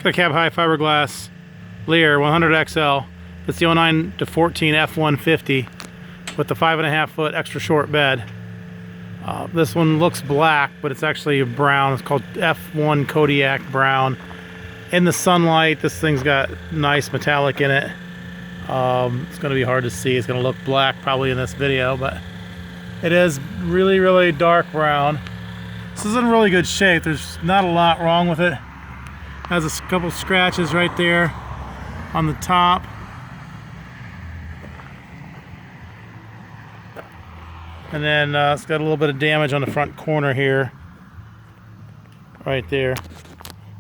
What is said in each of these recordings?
The cab high fiberglass Leer 100XL. It's the 09 to 14 F-150 with the 5.5 foot extra short bed. This one looks black, but it's actually brown. It's called F1 Kodiak Brown. In the sunlight, this thing's got nice metallic in it. It's going to be hard to see. It's going to look black probably in this video, but it is really, really dark brown. This is in really good shape. There's not a lot wrong with it. Has a couple scratches right there on the top. And then it's got a little bit of damage on the front corner here. Right there.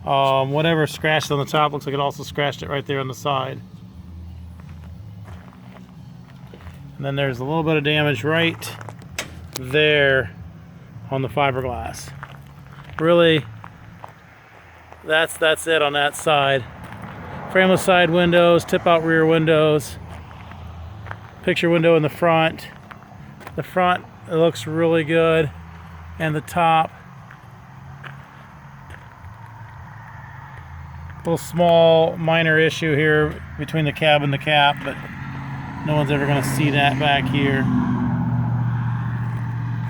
Whatever scratched on the top looks like it also scratched it right there on the side. And then there's a little bit of damage right there on the fiberglass. Really, that's it on that side. Frameless side windows, tip out rear windows, picture window in the front. The front, it looks really good, and the top, little small minor issue here between the cab and the cap, but no one's ever going to see that back here.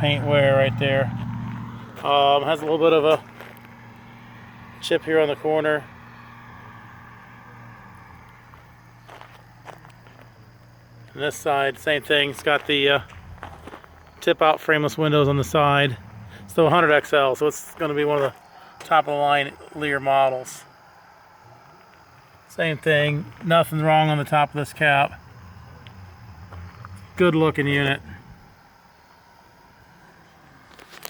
Paint wear right there. Has a little bit of a chip here on the corner. And this side, same thing. It's got the tip out frameless windows on the side. It's the 100XL, so it's going to be one of the top of the line Leer models. Same thing, nothing wrong on the top of this cap. Good looking unit.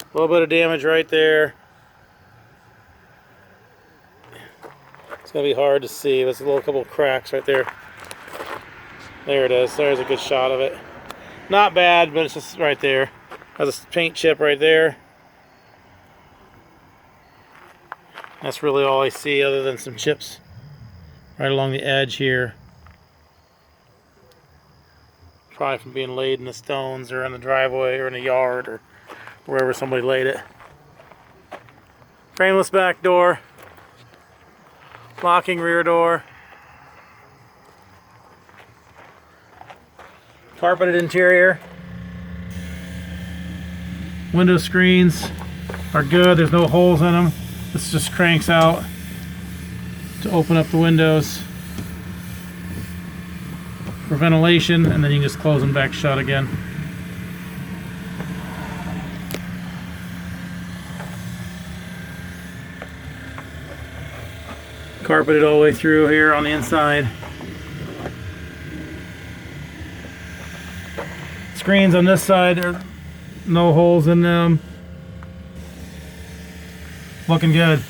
A little bit of damage right there. It's going to be hard to see. There's a little couple of cracks right there. There it is. There's a good shot of it. Not bad, but it's just right there. Has a paint chip right there. That's really all I see other than some chips right along the edge here. Probably from being laid in the stones or in the driveway or in the yard or wherever somebody laid it. Frameless back door. Locking rear door. Carpeted interior. Window screens are good. There's no holes in them. This just cranks out to open up the windows for ventilation, and then you can just close them back shut again. Carpeted all the way through here on the inside. Screens on this side, there are no holes in them. Looking good.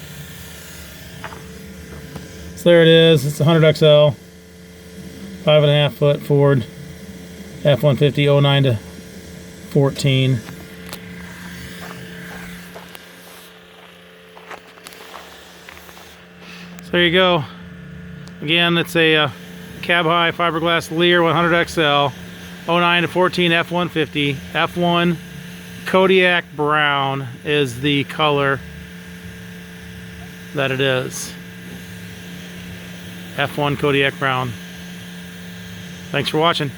So there it is. It's a 100XL, 5.5 foot Ford F-150 09 to 14. So there you go. Again, it's a cab high fiberglass Leer 100XL. 09 to 14 F-150. F1 Kodiak Brown is the color that it is. F1 Kodiak Brown. Thanks for watching.